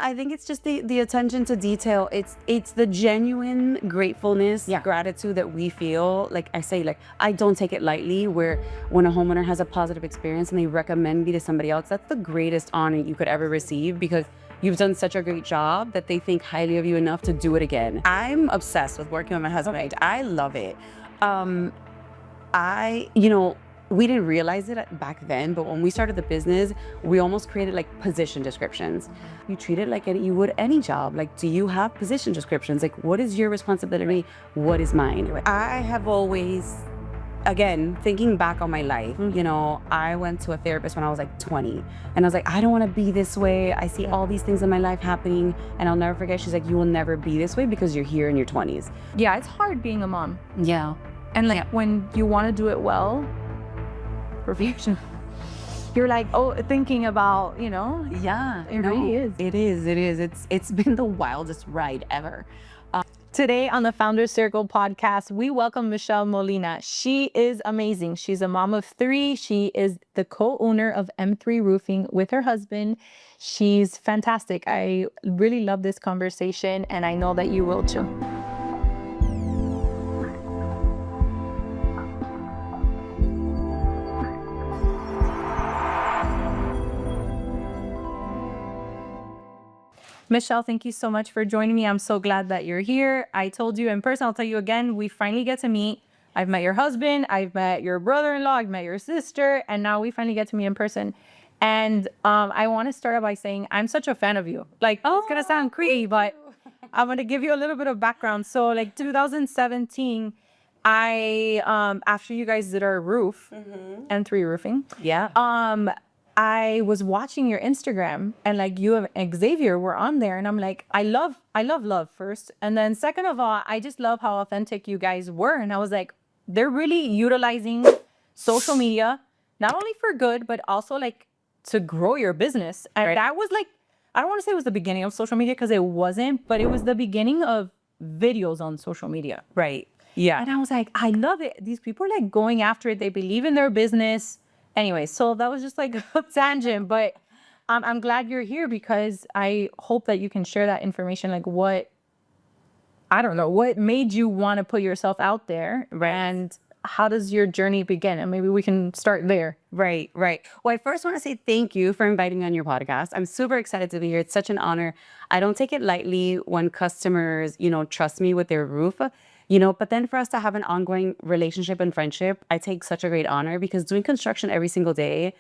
I think it's just the attention to detail. It's the genuine gratefulness, gratitude that we feel. Like I say, like I don't take it lightly. Where when a homeowner has a positive experience and they recommend me to somebody else, that's the greatest honor you could ever receive, because you've done such a great job that they think highly of you enough to do it again. I'm obsessed with working with my husband. Okay. I love it. We didn't realize it back then, but when we started the business, we almost created like position descriptions. You treat it like you would any job. Like, do you have position descriptions? Like, what is your responsibility? What is mine? I have always, again, thinking back on my life, I went to a therapist when I was like 20, and I was like, I don't want to be this way. I see all these things in my life happening, and I'll never forget. She's like, you will never be this way because you're here in your 20s. Yeah, it's hard being a mom. Yeah. And like when you want to do it well, perfection. You're like, thinking about, Yeah, it really is. It is. It's been the wildest ride ever. Today on the FoundHers Circle Podcast, we welcome Michelle Molina. She is amazing. She's a mom of 3. She is the co-owner of M3 Roofing with her husband. She's fantastic. I really love this conversation, and I know that you will too. Michelle, thank you so much for joining me. I'm so glad that you're here. I told you in person, I'll tell you again, we finally get to meet. I've met your husband, I've met your brother-in-law, I've met your sister, and now we finally get to meet in person. And I want to start out by saying I'm such a fan of you. Like, it's going to sound creepy, but I'm going to give you a little bit of background. So like 2017, after you guys did our roof, M3 Roofing. Yeah. I was watching your Instagram, and like you and Xavier were on there, and I'm like, I love love first. And then second of all, I just love how authentic you guys were. And I was like, they're really utilizing social media, not only for good, but also like to grow your business. And that was like, I don't want to say it was the beginning of social media, because it wasn't, but it was the beginning of videos on social media. Right. Yeah. And I was like, I love it. These people are like going after it. They believe in their business. Anyway, so that was just like a tangent, but I'm glad you're here, because I hope that you can share that information. Like what made you want to put yourself out there, and how does your journey begin? And maybe we can start there. Right. Well, I first want to say thank you for inviting me on your podcast. I'm super excited to be here. It's such an honor. I don't take it lightly when customers, trust me with their roof. But then for us to have an ongoing relationship and friendship, I take such a great honor, because doing construction every single day,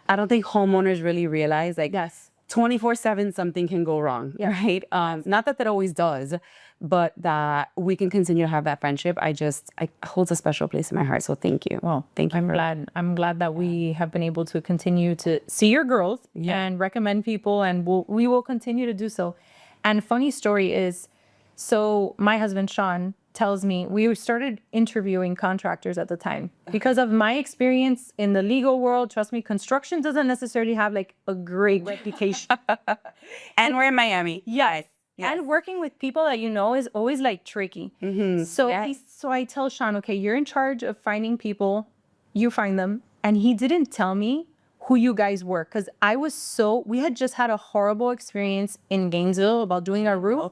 I don't think homeowners really realize, like, 24/7 something can go wrong, right? Not that always does, but that we can continue to have that friendship. It holds a special place in my heart. So thank you. Well, thank you. I'm glad that we have been able to continue to see your growth and recommend people, and we will continue to do so. And funny story is, so my husband, Sean, tells me, we started interviewing contractors at the time because of my experience in the legal world. Trust me, construction doesn't necessarily have like a great reputation. And we're in Miami. Yes. And working with people that is always like tricky. So I tell Sean, okay, you're in charge of finding people, you find them. And he didn't tell me who you guys were, because we had just had a horrible experience in Gainesville about doing our roof.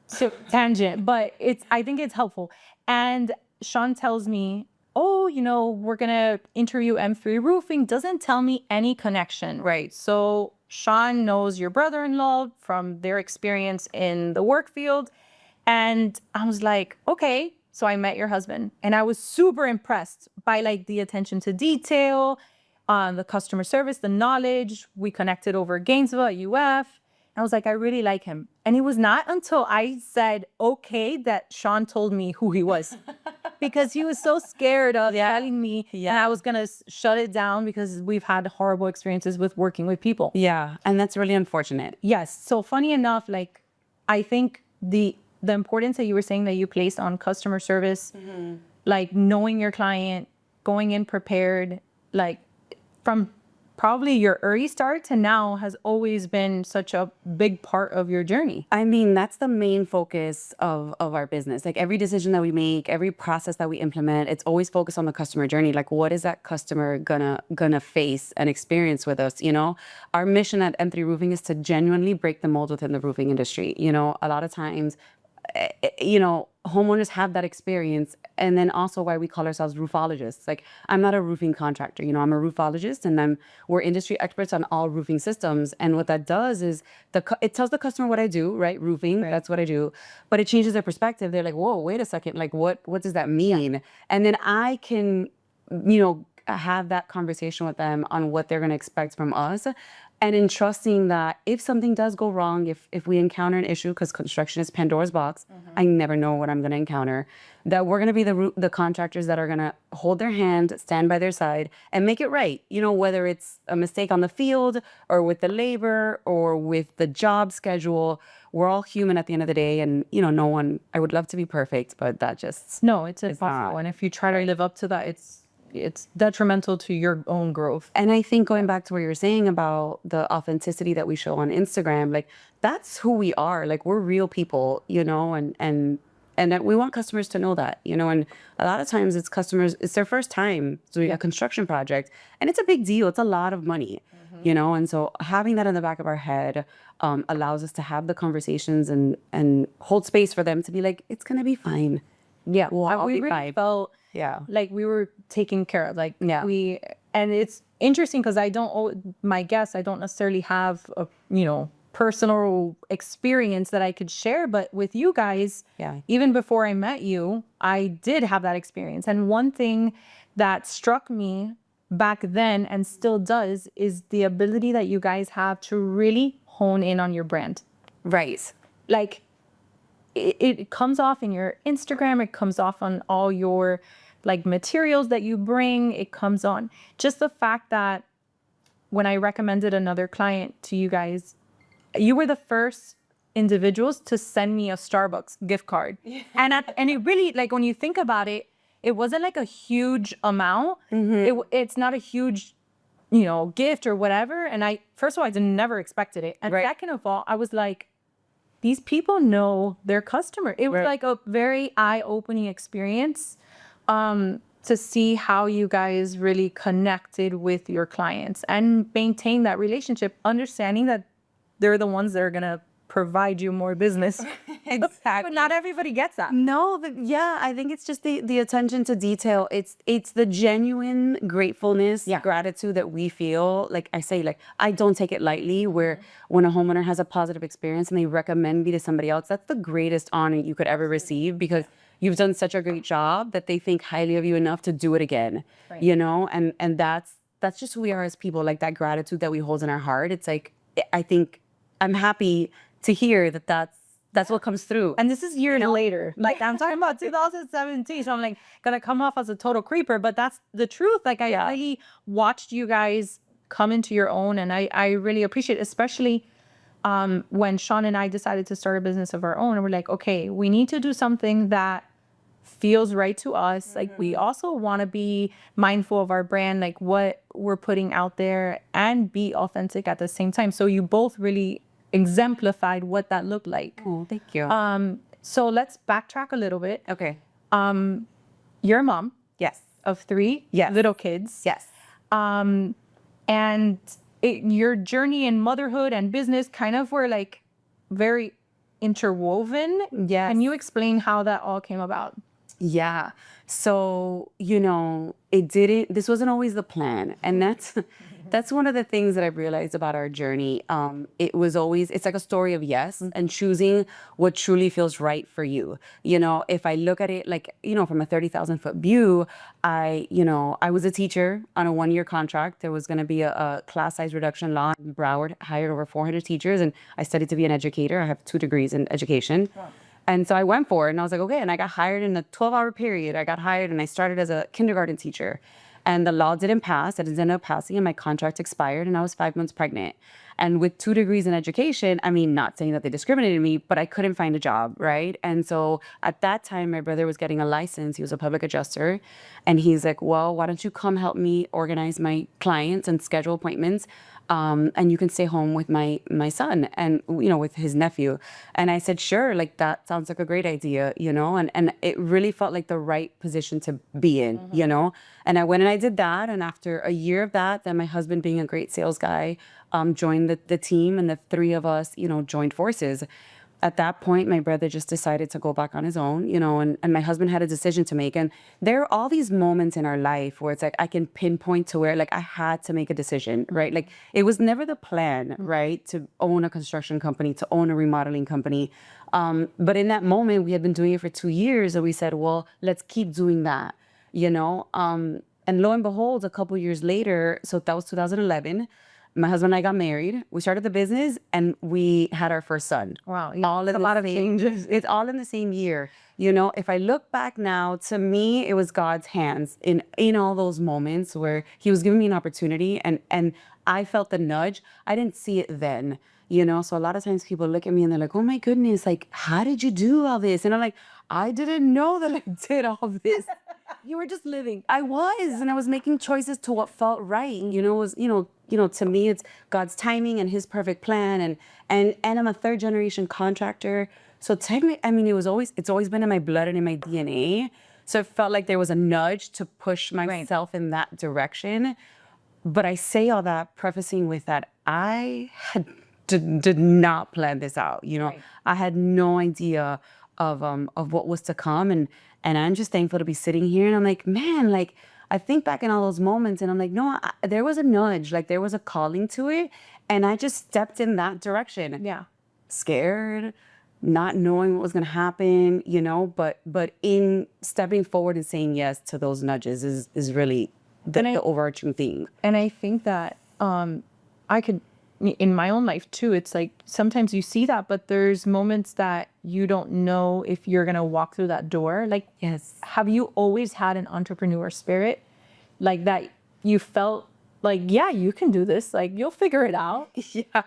So tangent, but I think it's helpful. And Sean tells me, we're going to interview M3 Roofing, doesn't tell me any connection, right? So Sean knows your brother-in-law from their experience in the work field. And I was like, okay. So I met your husband, and I was super impressed by like the attention to detail, the customer service, the knowledge. We connected over Gainesville at UF. I was like, I really like him. And it was not until I said, okay, that Sean told me who he was. Because he was so scared of telling me, and I was going to shut it down, because we've had horrible experiences with working with people. Yeah, and that's really unfortunate. Yes. So funny enough, like, I think the importance that you were saying that you placed on customer service, like knowing your client, going in prepared, like from probably your early start to now has always been such a big part of your journey. I mean, that's the main focus of our business. Like every decision that we make, every process that we implement, it's always focused on the customer journey. Like what is that customer gonna face and experience with us, you know? Our mission at M3 Roofing is to genuinely break the mold within the roofing industry. You know, a lot of times, you know, homeowners have that experience. And then also why we call ourselves roofologists. Like I'm not a roofing contractor, you know, I'm a roofologist, and we're industry experts on all roofing systems. And what that does is it tells the customer what I do, right? Roofing, that's what I do. But it changes their perspective. They're like, whoa, wait a second. Like what does that mean? And then I can, you know, have that conversation with them on what they're going to expect from us. And in trusting that if something does go wrong, if we encounter an issue, because construction is Pandora's box, I never know what I'm going to encounter, that we're going to be the contractors that are going to hold their hand, stand by their side, and make it right. You know, whether it's a mistake on the field or with the labor or with the job schedule, we're all human at the end of the day. And, you know, no one, I would love to be perfect, but that just... No, it's impossible. And if you try to live up to that, it's detrimental to your own growth. And I think going back to what you were saying about the authenticity that we show on Instagram, like that's who we are. Like we're real people, you know, and that we want customers to know that, you know, and a lot of times it's customers, it's their first time doing a construction project, and it's a big deal. It's a lot of money, you know, and so having that in the back of our head allows us to have the conversations and hold space for them to be like, it's going to be fine. Yeah. Well, we really felt like we were taken care of. Like and it's interesting because my guests, I don't necessarily have a, you know, personal experience that I could share, but with you guys, even before I met you, I did have that experience. And one thing that struck me back then and still does is the ability that you guys have to really hone in on your brand. Right. Like it comes off in your Instagram, it comes off on all your like materials that you bring, it comes on. Just the fact that when I recommended another client to you guys, you were the first individuals to send me a Starbucks gift card. And it really, like when you think about it, it wasn't like a huge amount. It's not a huge, you know, gift or whatever. And first of all, I never expected it. And second of all, I was like, these people know their customer. It was like a very eye-opening experience to see how you guys really connected with your clients and maintain that relationship, understanding that they're the ones that are going to provide you more business. Exactly. But not everybody gets that. No, I think it's just the attention to detail. It's the genuine gratefulness, gratitude that we feel. Like I say, like I don't take it lightly, where when a homeowner has a positive experience and they recommend me to somebody else, that's the greatest honor you could ever receive, because you've done such a great job that they think highly of you enough to do it again, you know? And that's just who we are as people, like that gratitude that we hold in our heart. It's like, I think I'm happy to hear that that's what comes through. And this is years later. Like I'm talking about 2017. So I'm like gonna come off as a total creeper, but that's the truth. Like I really watched you guys come into your own, and I really appreciate it, especially when Sean and I decided to start a business of our own, and we're like, okay, we need to do something that feels right to us. Like we also want to be mindful of our brand, like what we're putting out there, and be authentic at the same time. So you both really exemplified what that looked like. Oh, thank you. So let's backtrack a little bit. Okay. You're a mom. Yes. Of 3 little kids. Yes. And your journey in motherhood and business kind of were like very interwoven. Yes. Can you explain how that all came about? Yeah. So, you know, this wasn't always the plan. And that's one of the things that I've realized about our journey. It's like a story of yes, and choosing what truly feels right for you. You know, if I look at it like, you know, from a 30,000 foot view, I was a teacher on a 1-year contract. There was going to be a class size reduction law in Broward, hired over 400 teachers. And I studied to be an educator. I have 2 degrees in education. Wow. And so I went for it, and I was like, okay. And I got hired in a 12-hour period. I got hired and I started as a kindergarten teacher. And the law didn't pass. It ended up passing and my contract expired and I was 5 months pregnant. And with 2 degrees in education, I mean, not saying that they discriminated me, but I couldn't find a job, right? And so at that time, my brother was getting a license. He was a public adjuster. And he's like, well, why don't you come help me organize my clients and schedule appointments? And you can stay home with my son and, with his nephew. And I said, sure, like that sounds like a great idea, and it really felt like the right position to be in, and I went and I did that. And after a year of that, then my husband, being a great sales guy, joined the team, and the three of us, joined forces. At that point, my brother just decided to go back on his own, and my husband had a decision to make. And there are all these moments in our life where it's like I can pinpoint to where like I had to make a decision, right? Like it was never the plan, right, to own a construction company, to own a remodeling company. But in that moment, we had been doing it for 2 years, and we said, well, let's keep doing that, and lo and behold, a couple years later, so that was 2011. My husband and I got married. We started the business and we had our first son. Wow. All in a lot of changes. It's all in the same year. If I look back now, to me, it was God's hands in all those moments where he was giving me an opportunity and I felt the nudge. I didn't see it then, So a lot of times people look at me and they're like, oh my goodness, like, how did you do all this? And I'm like, I didn't know that I did all this. You were just living. I was, and I was making choices to what felt right. To me, it's God's timing and his perfect plan. And I'm a third generation contractor. So technically, I mean, it's always been in my blood and in my DNA. So it felt like there was a nudge to push myself in that direction. But I say all that prefacing with that I did not plan this out. Right. I had no idea of what was to come. And I'm just thankful to be sitting here. And I'm like, man, like, I think back in all those moments and I'm like, no, there was a nudge, like there was a calling to it. And I just stepped in that direction. Yeah. Scared, not knowing what was going to happen, but in stepping forward and saying yes to those nudges is really the overarching theme. And I think that I could, in my own life too, it's like sometimes you see that, but there's moments that you don't know if you're going to walk through that door. Like, Yes. have you always had an entrepreneur spirit like that? You felt like, yeah, you can do this. Like, you'll figure it out. Yeah.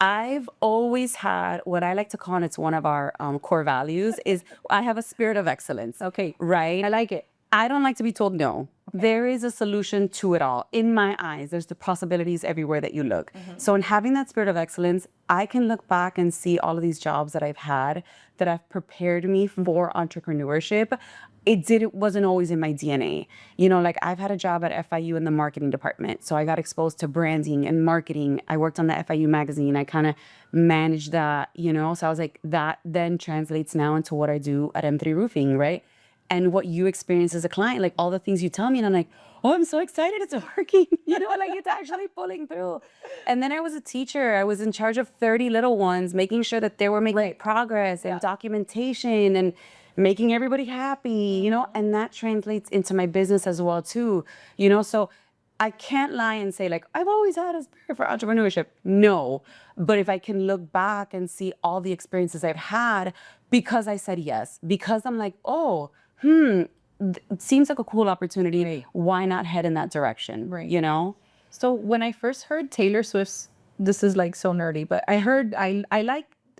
I've always had what I like to call, and it's one of our core values, is I have a spirit of excellence. Okay. Right? I like it. I don't like to be told no. Okay. There is a solution to it all. In my eyes, there's the possibilities everywhere that you look. So in having that spirit of excellence, I can look back and see all of these jobs that I've had that have prepared me for entrepreneurship. It wasn't always in my DNA. Like I've had a job at FIU in the marketing department. So I got exposed to branding and marketing. I worked on the FIU magazine. I kind of managed that, So I was like, that then translates now into what I do at M3 Roofing, right? And what you experience as a client, like all the things you tell me, and I'm like, oh, I'm so excited it's working, like it's actually pulling through. And then I was a teacher. I was in charge of 30 little ones, making sure that they were making progress and documentation and making everybody happy, and that translates into my business as well too, So I can't lie and say like, I've always had a spirit for entrepreneurship. No, but if I can look back and see all the experiences I've had because I said yes, because I'm like, oh, it seems like a cool opportunity. Right. Why not head in that direction? Right. So when I first heard Taylor Swift's, this is like so nerdy, but I heard, I'm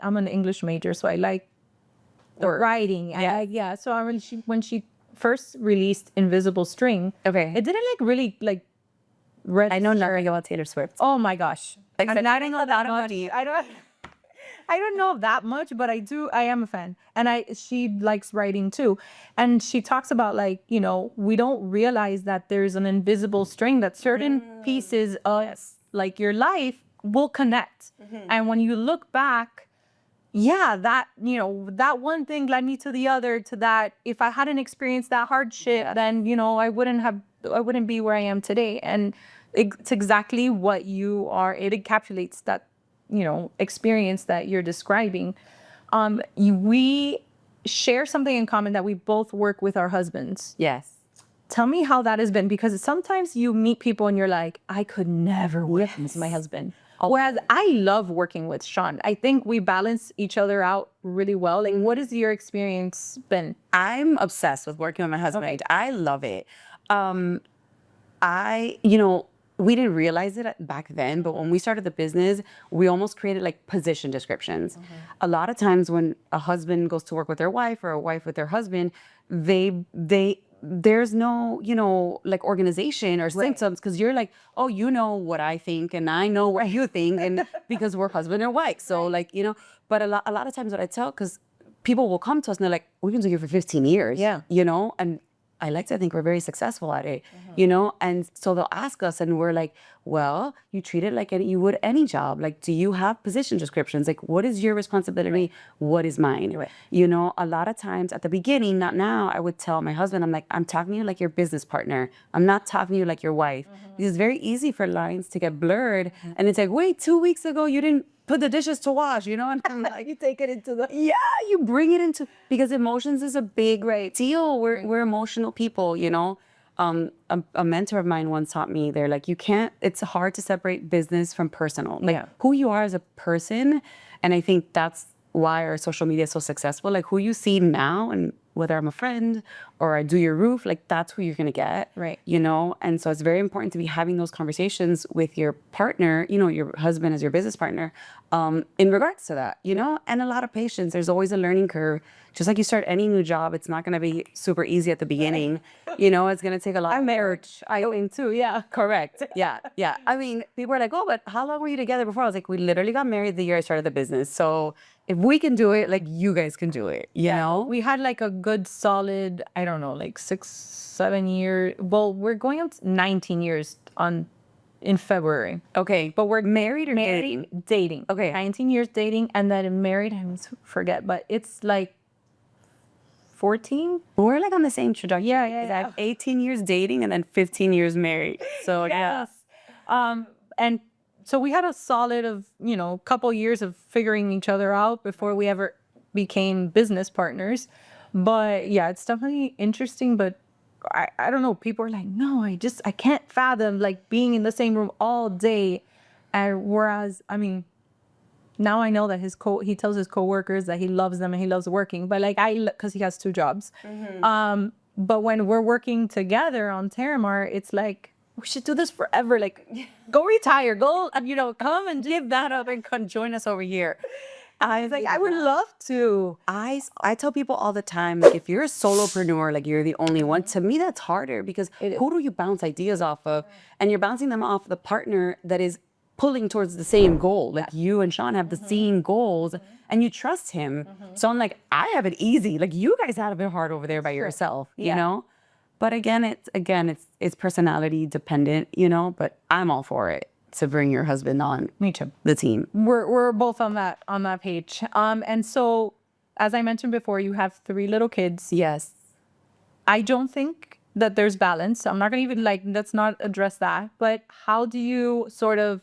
an English major, so I like the writing. Yeah. So when she first released Invisible String, Okay. it didn't like really like register. I know nothing about Taylor Swift. Oh my gosh. Like, And I don't know that about you. I don't know that much, but I am a fan. And she likes writing too. And she talks about like, we don't realize that there's an invisible string that certain pieces of like your life will connect. And when you look back, that, that one thing led me to the other, to that. If I hadn't experienced that hardship, then, I wouldn't be where I am today. And it's exactly what you are. It encapsulates that, experience that you're describing. We share something in common, that we both work with our husbands. Yes. Tell me how that has been, because sometimes you meet people and you're like, I could never work with my husband. Whereas I love working with Sean. I think we balance each other out really well. Like, what has your experience been? I'm obsessed with working with my husband. Okay. I love it. we didn't realize it back then, but when we started the business, we almost created like position descriptions. A lot of times when a husband goes to work with their wife or a wife with their husband, there's no, like organization or symptoms because you're like, oh, you know what I think and I know what you think, and because we're husband and wife. So like, but a lot of times what I tell, because people will come to us and they're like, we've been together for 15 years, Yeah. and I like to think we're very successful at it, and so they'll ask us and we're like, well, you treat it like you would any job. Like, do you have position descriptions? Like, what is your responsibility? What is mine? A lot of times at the beginning, not now, I would tell my husband, I'm like, I'm talking to you like your business partner. I'm not talking to you like your wife. Because it's very easy for lines to get blurred. And it's like, wait, 2 weeks ago, you didn't put the dishes to wash, and I'm like, You take it into the you bring it into, because emotions is a big deal. We're emotional people, a mentor of mine once taught me, they're like, it's hard to separate business from personal, like who you are as a person. And I think that's why our social media is so successful. Like who you see now, and whether I'm a friend or I do your roof, like that's who you're going to get. Right. And so it's very important to be having those conversations with your partner, your husband as your business partner, in regards to that, and a lot of patience. There's always a learning curve. Just like you start any new job, it's not going to be super easy at the beginning. It's going to take a lot. I'm married. I own too. Yeah. Correct. Yeah. Yeah. I mean, people are like, oh, but how long were you together before? I was like, we literally got married the year I started the business. So if we can do it, like you guys can do it, you know? We had like a good solid, I don't know, like 6-7 years. Well, we're going up 19 years in February. Okay. But we're Married or dating. Okay. 19 years dating, and then married, I always forget, but it's like 14. We're like on the same trajectory. Yeah. 18 years dating and then 15 years married. So Yes. And so we had a solid of, couple years of figuring each other out before we ever became business partners. But yeah, it's definitely interesting. But I don't know. People are like, no, I can't fathom like being in the same room all day. And whereas, I mean, now I know that he tells his coworkers that he loves them and he loves working, but like because he has 2 jobs. But when we're working together on Terramar, it's like, we should do this forever. Like, go retire, go, come and give that up and come join us over here. I would love to. I tell people all the time, like if you're a solopreneur, like you're the only one, to me that's harder because who do you bounce ideas off of? And you're bouncing them off the partner that is pulling towards the same goal. Like you and Sean have the same goals and you trust him. So I'm like, I have it easy. Like you guys have it hard over there by yourself, you know? But again, it's personality dependent, but I'm all for it to bring your husband on. Me too. The team. We're both on that page. And so as I mentioned before, you have 3 little kids. Yes. I don't think that there's balance. I'm not going to even let's not address that. But how do you sort of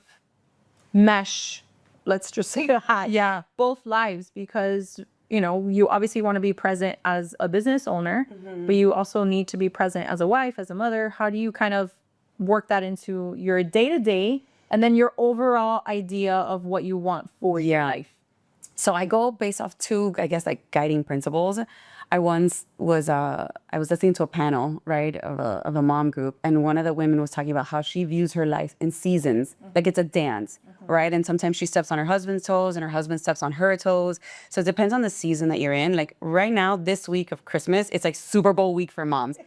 mesh, let's just say that, both lives? Because, you obviously want to be present as a business owner, but you also need to be present as a wife, as a mother. How do you kind of work that into your day-to-day and then your overall idea of what you want for your life? So I go based off 2, I guess, like guiding principles. I once was listening to a panel, right, of a mom group, and one of the women was talking about how she views her life in seasons, like it's a dance, right? And sometimes she steps on her husband's toes, and her husband steps on her toes. So it depends on the season that you're in. Like right now, this week of Christmas, it's like Super Bowl week for moms.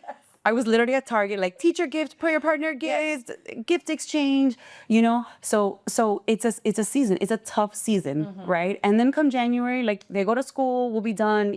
I was literally at Target, like teacher gift, put your partner gift, gift exchange, So it's a season. It's a tough season, right? And then come January, like they go to school, we'll be done,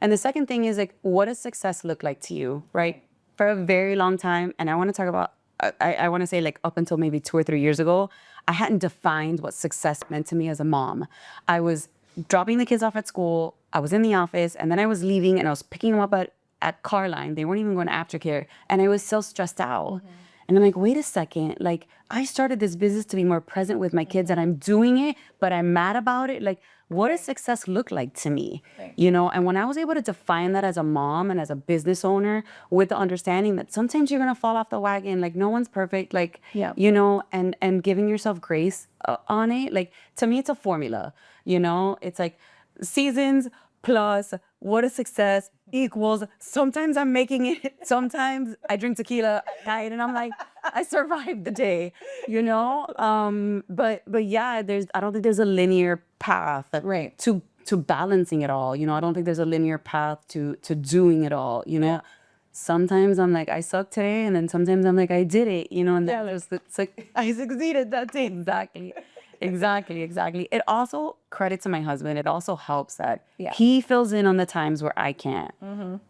And the second thing is like, what does success look like to you, right? For a very long time, and I want to talk about, I want to say like up until maybe 2 or 3 years ago, I hadn't defined what success meant to me as a mom. I was dropping the kids off at school, I was in the office, and then I was leaving and I was picking them up at car line. They weren't even going to aftercare. And I was so stressed out. And I'm like, wait a second, like I started this business to be more present with my kids and I'm doing it, but I'm mad about it. Like, what does success look like to me? And when I was able to define that as a mom and as a business owner with the understanding that sometimes you're going to fall off the wagon, like no one's perfect, like, and giving yourself grace on it. Like, to me, it's a formula, it's like seasons plus what is success equals sometimes I'm making it, sometimes I drink tequila at night and I'm like, I survived the day, you know? But yeah, I don't think there's a linear path Right. to balancing it all. You know, I don't think there's a linear path to doing it all, you know? Sometimes I'm like, I suck today, and then sometimes I'm like, I did it, you know, and Yeah, that just, it's like, I succeeded that day. Exactly. Exactly. It also, credit to my husband, it also helps that he fills in on the times where I can't.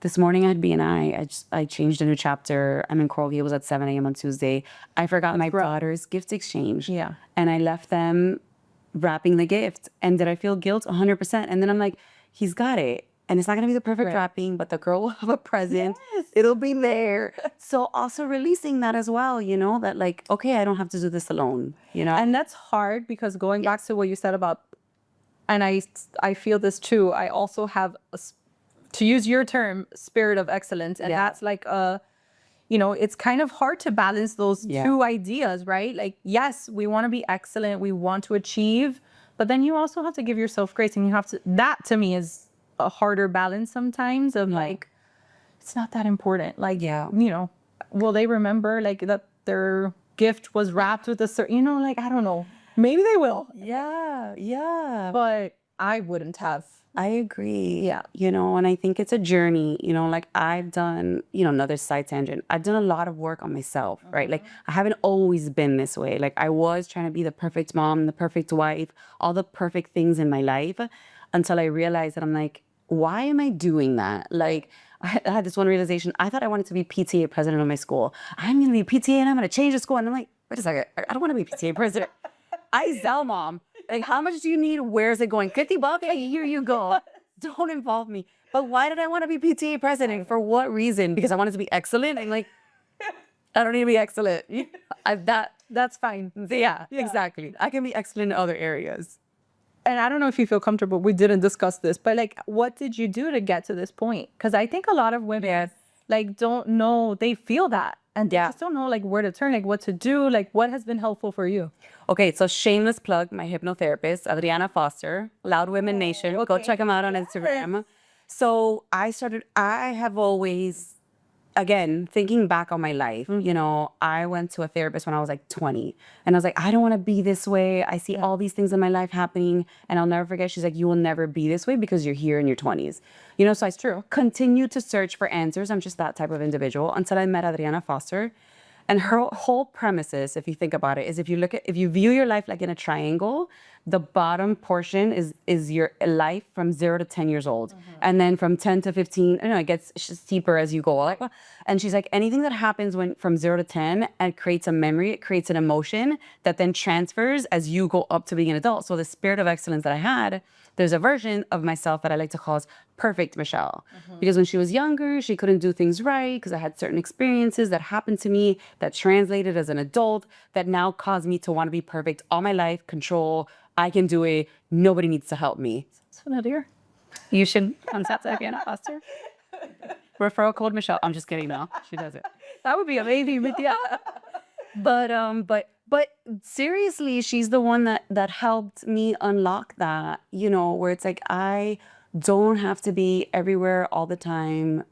This morning I had BNI. I changed a new chapter. I'm in Coral Gables at 7 a.m. on Tuesday. I forgot my daughter's gift exchange. Yeah. And I left them wrapping the gift. And did I feel guilt? 100%. And then I'm like, he's got it. And it's not going to be the perfect wrapping, but the girl will have a present. Yes. It'll be there. So also releasing that as well, you know, that like, okay, I don't have to do this alone, you know? And that's hard because going back to what you said about, and I feel this too, I also have, to use your term, spirit of excellence. And that's like it's kind of hard to balance those two ideas, right? Like, yes, we want to be excellent, we want to achieve, but then you also have to give yourself grace, and you have to, that to me is a harder balance sometimes of like, it's not that important. Like, will they remember like that their gift was wrapped with a certain, like, I don't know, maybe they will. Yeah. But I wouldn't have. I agree. Yeah. You know, and I think it's a journey, you know, like I've done, another side tangent. I've done a lot of work on myself, right? Like I haven't always been this way. Like I was trying to be the perfect mom, the perfect wife, all the perfect things in my life until I realized that I'm like, why am I doing that? Like I had this one realization. I thought I wanted to be PTA president of my school. I'm going to be PTA and I'm going to change the school. And I'm like, wait a second. I don't want to be PTA president. I sell mom. Like, how much do you need? Where's it going? $50? Like, here you go. Don't involve me. But why did I want to be PTA president? For what reason? Because I wanted to be excellent? I'm like, I don't need to be excellent. That's fine. Yeah, exactly. I can be excellent in other areas. And I don't know if you feel comfortable. We didn't discuss this, but like, what did you do to get to this point? Because I think a lot of women like don't know, they feel that. And they just don't know like where to turn, like what to do, like what has been helpful for you. Okay, so shameless plug, my hypnotherapist, Adriana Foster, Loud Women Nation. Go check them out on Instagram. So I have always, again, thinking back on my life, I went to a therapist when I was like 20 and I was like, I don't want to be this way. I see all these things in my life happening and I'll never forget. She's like, you will never be this way because you're here in your 20s. So I continued to search for answers. I'm just that type of individual until I met Adriana Foster. And her whole premises, if you think about it, is if you view your life like in a triangle, the bottom portion is your life from 0 to 10 years old. And then from 10 to 15, it gets steeper as you go. And she's like, anything that happens from 0 to 10 and creates a memory, it creates an emotion that then transfers as you go up to being an adult. So the spirit of excellence that I had, there's a version of myself that I like to call perfect Michelle. Because when she was younger, she couldn't do things right because I had certain experiences that happened to me that translated as an adult that now caused me to want to be perfect all my life, control, I can do it, nobody needs to help me. That's familiar. You should contact Adriana Foster. Referral code Michelle. I'm just kidding, no. She does it. That would be amazing, but yeah. But seriously, she's the one that helped me unlock that, where it's like I don't have to be everywhere all the time,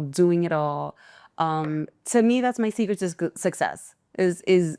doing it all. To me, that's my secret to success. Is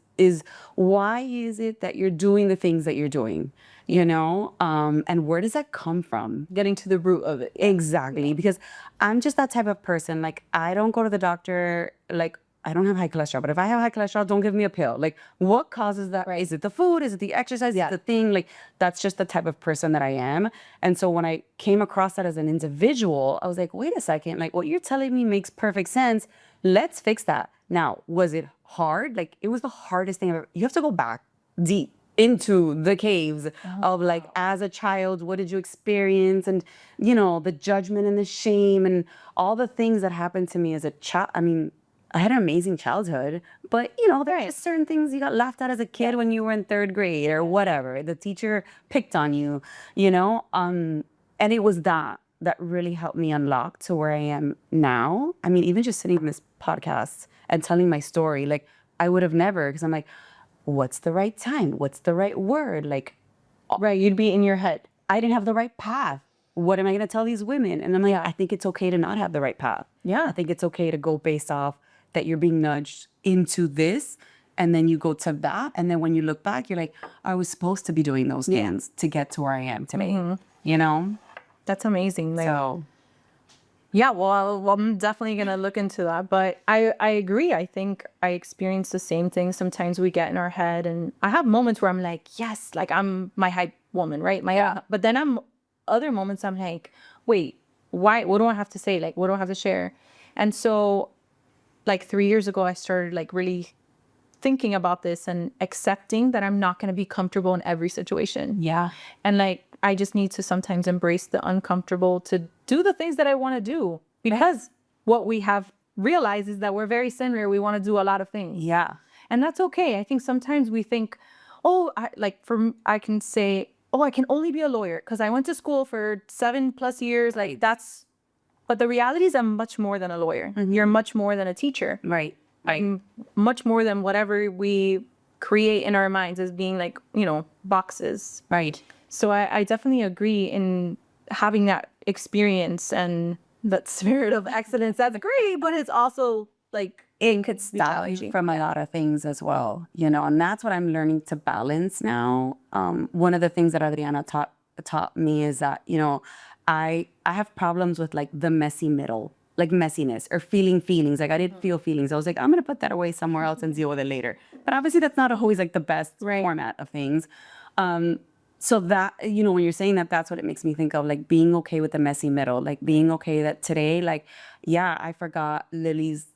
why is it that you're doing the things that you're doing, and where does that come from? Getting to the root of it. Exactly, because I'm just that type of person. Like I don't go to the doctor, like I don't have high cholesterol, but if I have high cholesterol, don't give me a pill. Like what causes that? Right? Is it the food? Is it the exercise? Is it the thing? Like that's just the type of person that I am. And so when I came across that as an individual, I was like, wait a second, like what you're telling me makes perfect sense. Let's fix that. Now, was it hard? Like it was the hardest thing ever. You have to go back deep into the caves of like, as a child, what did you experience? And, the judgment and the shame and all the things that happened to me as a child. I mean, I had an amazing childhood, but there are just certain things you got laughed at as a kid when you were in 3rd grade or whatever. The teacher picked on you, and it was that really helped me unlock to where I am now. I mean, even just sitting in this podcast and telling my story, like I would have never, because I'm like, what's the right time? What's the right word? Like, right, you'd be in your head. I didn't have the right path. what am I going to tell these women? And I'm like, I think it's okay to not have the right path. Yeah. I think it's okay to go based off that you're being nudged into this. And then you go to that. And then when you look back, you're like, I was supposed to be doing those things to get to where I am today. You know? That's amazing. Like, So, yeah, well, I'm definitely going to look into that. But I agree. I think I experience the same thing. Sometimes we get in our head, and I have moments where I'm like, yes, like I'm my hype woman, right? But then other moments I'm like, wait, why? What do I have to say? Like, what do I have to share? And so like 3 years ago, I started like really thinking about this and accepting that I'm not going to be comfortable in every situation. yeah. And like, I just need to sometimes embrace the uncomfortable to do the things that I want to do, because what we have realized is that we're very similar. We want to do a lot of things. Yeah. And that's okay. I think sometimes we think, oh, I can say, oh, I can only be a lawyer because I went to school for 7+ years. Like but the reality is I'm much more than a lawyer. You're much more than a teacher. Right. I'm much more than whatever we create in our minds as being like, boxes. Right. So I definitely agree in having that experience and that spirit of excellence. That's great, but it's also like It could stop you from a lot of things as well, and that's what I'm learning to balance now. One of the things that Adriana taught me is that, I have problems with like the messy middle, like messiness or feeling feelings. Like I didn't feel feelings. I was like, I'm going to put that away somewhere else and deal with it later. But obviously that's not always like the best format of things. So that, when you're saying that, that's what it makes me think of, like being okay with the messy middle, like being okay that today, like, yeah, I forgot Lily's,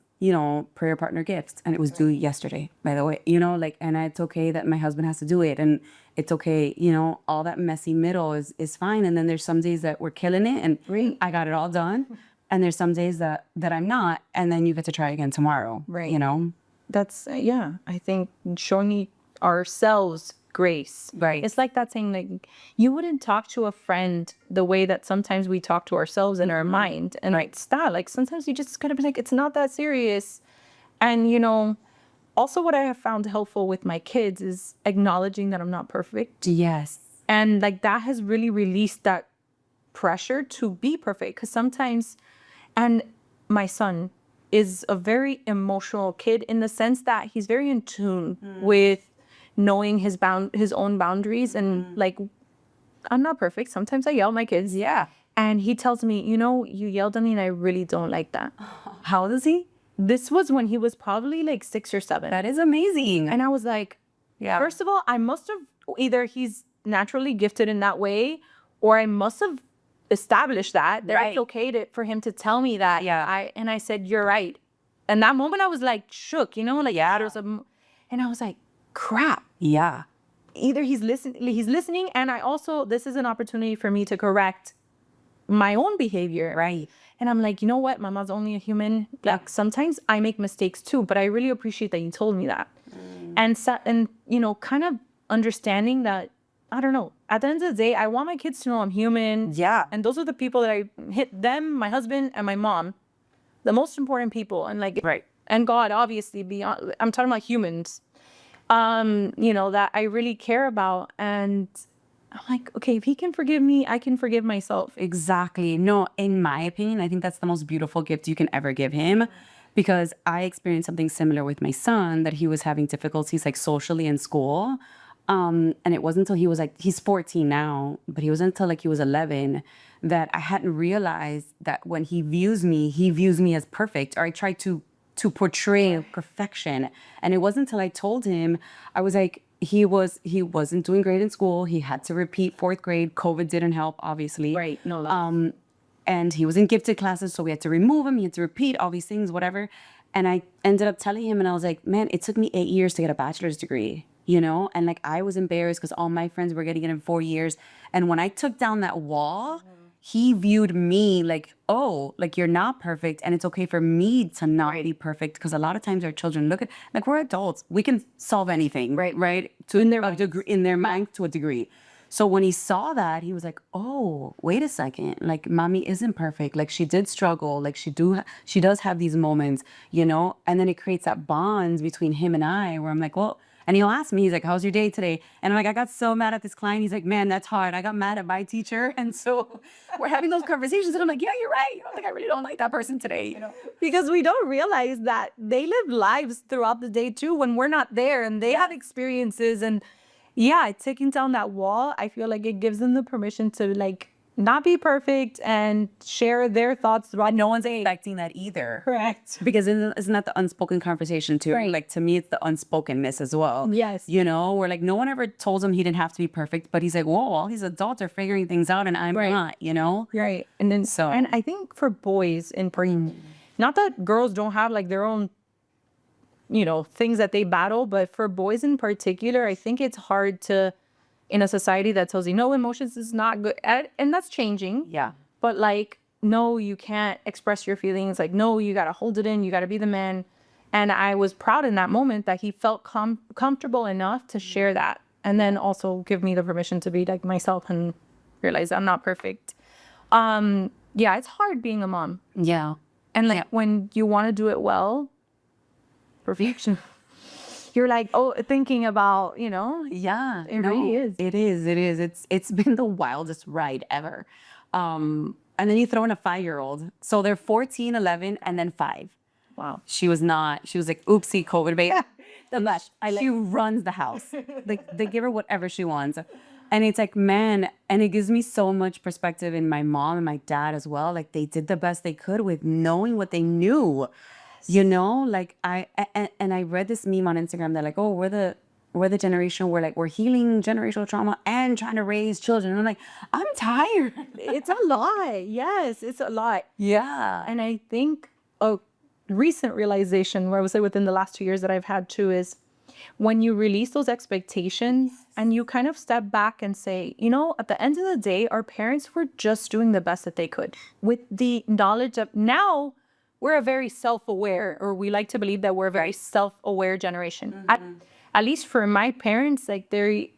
prayer partner gifts and it was due yesterday, by the way, and it's okay that my husband has to do it. And it's okay, all that messy middle is fine. And then there's some days that we're killing it and I got it all done. And there's some days that I'm not. And then you get to try again tomorrow, That's, I think showing ourselves grace. Right. It's like that saying, like, you wouldn't talk to a friend the way that sometimes we talk to ourselves in our mind. And it's that, like, sometimes you just gotta be like, it's not that serious. And, also what I have found helpful with my kids is acknowledging that I'm not perfect. Yes. And like that has really released that pressure to be perfect. Because sometimes, and my son is a very emotional kid in the sense that he's very in tune with knowing his own boundaries. And like, I'm not perfect. Sometimes I yell at my kids. Yeah. And he tells me, you yelled at me and I really don't like that. How old is he? This was when he was probably like 6 or 7. That is amazing. And I was like, first of all, I must have either he's naturally gifted in that way, or I must have established that it's okay for him to tell me that. Yeah. And I said, you're right. And that moment I was like shook, like there was and I was like, crap. Yeah. Either he's listening, and I also, this is an opportunity for me to correct my own behavior. Right. And I'm like, you know what? Mama's only a human. Like sometimes I make mistakes too, but I really appreciate that you told me that. And kind of understanding that, I don't know, at the end of the day, I want my kids to know I'm human. Yeah. And those are the people that I hit, them, my husband and my mom, the most important people. And like, and God, obviously, beyond, I'm talking about humans, that I really care about. And I'm like, okay, if he can forgive me, I can forgive myself. Exactly. No, in my opinion, I think that's the most beautiful gift you can ever give him, because I experienced something similar with my son, that he was having difficulties like socially in school. And it wasn't until he was like, he's 14 now, but he wasn't until like he was 11 that I hadn't realized that when he views me as perfect, or I tried to portray perfection. And it wasn't until I told him, I was like, he wasn't doing great in school. He had to repeat 4th grade. COVID didn't help, obviously. Right. No. And he was in gifted classes, so we had to remove him. He had to repeat all these things, whatever. And I ended up telling him, and I was like, man, it took me 8 years to get a bachelor's degree, And like, I was embarrassed because all my friends were getting it in 4 years. And when I took down that wall, he viewed me like, oh, like you're not perfect, and it's okay for me to not be perfect, because a lot of times our children look at, like, we're adults, we can solve anything, right? In their mind to a degree. So when he saw that, he was like, oh, wait a second, like mommy isn't perfect, like she did struggle, like she does have these moments, And then it creates that bond between him and I, where I'm like, well, And he'll ask me, he's like, how's your day today? And I'm like, I got so mad at this client. He's like, man, that's hard. I got mad at my teacher. And so we're having those conversations. And I'm like, yeah, you're right. Like, I really don't like that person today. Because we don't realize that they live lives throughout the day too when we're not there, and they have experiences. And yeah, taking down that wall, I feel like it gives them the permission to like not be perfect and share their thoughts. Right? No one's expecting that either. Correct. Because isn't that the unspoken conversation too? Right. Like, to me, it's the unspokenness as well. Yes. Where like no one ever told him he didn't have to be perfect, but he's like, whoa, all these adults are figuring things out and I'm not, Right. And then, and I think for boys in particular, not that girls don't have like their own, things that they battle, but for boys in particular, I think it's hard to, in a society that tells you, no, emotions is not good. And that's changing. Yeah. But like, no, you can't express your feelings. Like, no, you got to hold it in. You got to be the man. And I was proud in that moment that he felt comfortable enough to share that. And then also give me the permission to be like myself and realize I'm not perfect. Yeah, it's hard being a mom. Yeah. And like when you want to do it well, perfection. You're like, thinking about, Yeah. It really is. It is. It's been the wildest ride ever. And then you throw in a 5-year-old. So they're 14, 11, and then 5. Wow. She was like, oopsie, COVID baby. She runs the house. Like, they give her whatever she wants. And it's like, man, and it gives me so much perspective in my mom and my dad as well. Like, they did the best they could with knowing what they knew. Like I read this meme on Instagram that like, oh, we're the generation where we're healing generational trauma and trying to raise children. And I'm like, I'm tired. It's a lot. Yes, it's a lot. Yeah. And I think a recent realization, where I would say within the last 2 years that I've had too, is when you release those expectations and you kind of step back and say, at the end of the day, our parents were just doing the best that they could with the knowledge of now. We're a very self-aware, or we like to believe that we're a very self-aware generation. At least for my parents, like they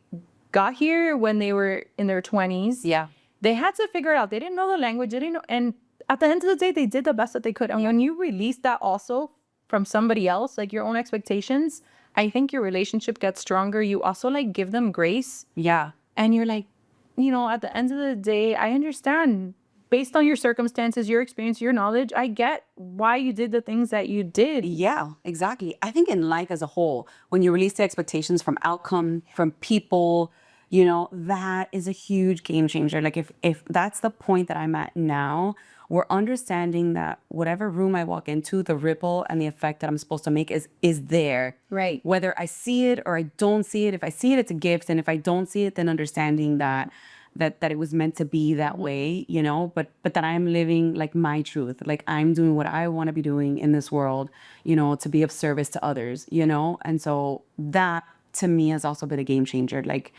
got here when they were in their 20s. Yeah. They had to figure it out. They didn't know the language. They didn't know. And at the end of the day, they did the best that they could. And when you release that also from somebody else, like your own expectations, I think your relationship gets stronger. You also like give them grace. Yeah. And you're like, at the end of the day, I understand. Based on your circumstances, your experience, your knowledge, I get why you did the things that you did. Yeah, exactly. I think in life as a whole, when you release the expectations from outcome, from people, that is a huge game changer. Like if that's the point that I'm at now, we're understanding that whatever room I walk into, the ripple and the effect that I'm supposed to make is there. Right. Whether I see it or I don't see it. If I see it, it's a gift. And if I don't see it, then understanding that it was meant to be that way, but that I'm living like my truth, like I'm doing what I want to be doing in this world, to be of service to others, and so that to me has also been a game changer. Like,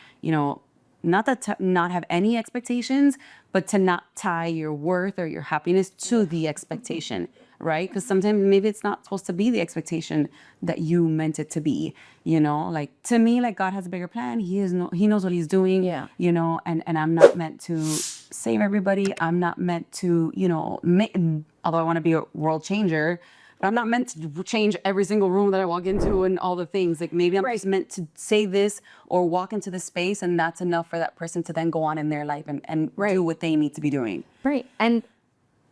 not that to not have any expectations, but to not tie your worth or your happiness to the expectation, right? Because sometimes maybe it's not supposed to be the expectation that you meant it to be, like to me, like God has a bigger plan. He knows what he's doing, and I'm not meant to save everybody. I'm not meant to, although I want to be a world changer, but I'm not meant to change every single room that I walk into and all the things. Like maybe I'm just meant to say this or walk into the space, and that's enough for that person to then go on in their life and do what they need to be doing. Right. And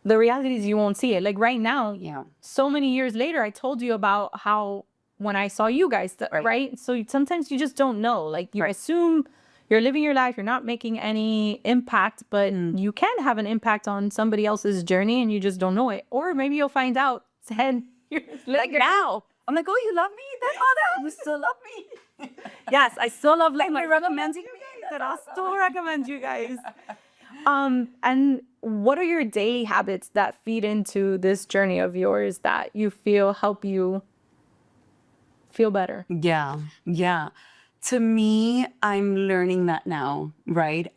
the reality is you won't see it. Like right now, so many years later, I told you about how when I saw you guys, right? So sometimes you just don't know. Like you assume you're living your life, you're not making any impact, but you can have an impact on somebody else's journey and you just don't know it. Or maybe you'll find out 10 years later. Now. I'm like, oh, you love me? Then you still love me? Yes, I still love like my recommending me. That I still recommend you guys. And what are your daily habits that feed into this journey of yours that you feel help you feel better? Yeah. To me, I'm learning that now, right?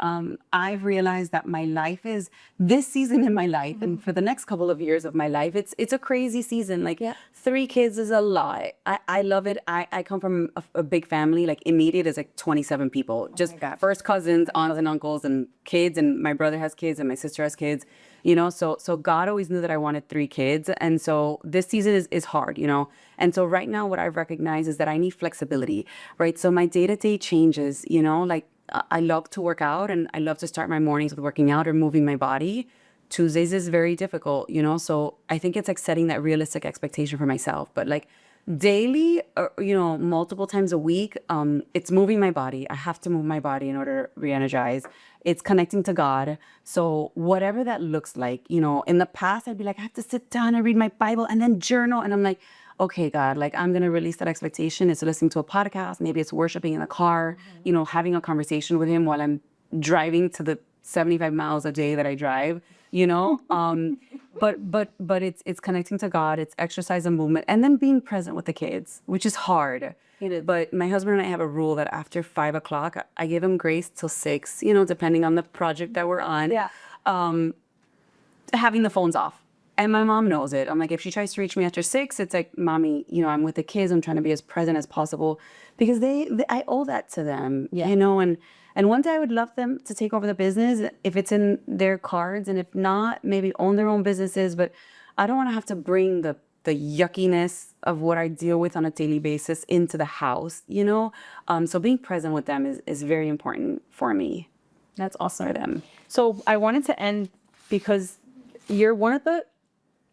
I've realized that my life is this season in my life, and for the next couple of years of my life, it's a crazy season. Like 3 kids is a lot. I love it. I come from a big family. Like immediate is like 27 people, just first cousins, aunts and uncles, and kids. And my brother has kids, and my sister has kids. So God always knew that I wanted 3 kids, and so this season is hard, And so right now, what I've recognized is that I need flexibility, right? So my day-to-day changes, like I love to work out and I love to start my mornings with working out or moving my body. Tuesdays is very difficult, so I think it's like setting that realistic expectation for myself. But like daily, or, multiple times a week, it's moving my body. I have to move my body in order to re-energize. It's connecting to God. So whatever that looks like, in the past, I'd be like, I have to sit down and read my Bible and then journal. And I'm like, okay, God, like I'm going to release that expectation. It's listening to a podcast. Maybe it's worshiping in the car, having a conversation with him while I'm driving to the 75 miles a day that I drive, but it's connecting to God, it's exercise and movement, and then being present with the kids, which is hard. But my husband and I have a rule that after 5 o'clock, I give him grace till 6, depending on the project that we're on. Yeah. Having the phones off. And my mom knows it. I'm like, if she tries to reach me after 6, it's like, mommy, I'm with the kids. I'm trying to be as present as possible because I owe that to them, and one day I would love them to take over the business if it's in their cards. And if not, maybe own their own businesses. But I don't want to have to bring the yuckiness of what I deal with on a daily basis into the house, So being present with them is very important for me. That's awesome. For them. So I wanted to end because you're one of the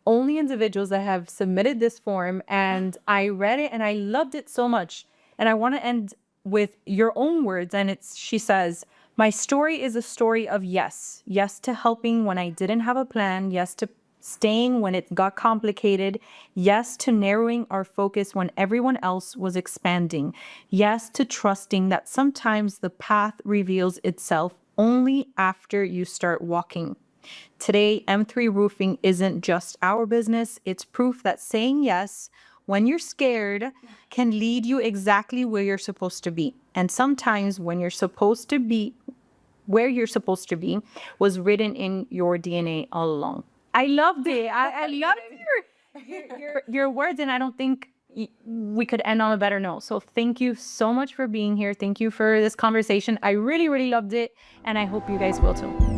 only individuals that have submitted this form, and I read it and I loved it so much. And I want to end with your own words. And she says, my story is a story of yes to helping when I didn't have a plan, yes to staying when it got complicated, yes to narrowing our focus when everyone else was expanding, yes to trusting that sometimes the path reveals itself only after you start walking. Today, M3 Roofing isn't just our business. It's proof that saying yes when you're scared can lead you exactly where you're supposed to be. And sometimes when you're supposed to be, where you're supposed to be was written in your DNA all along. I loved it. I loved your words, and I don't think we could end on a better note. So thank you so much for being here. Thank you for this conversation. I really, really loved it, and I hope you guys will too.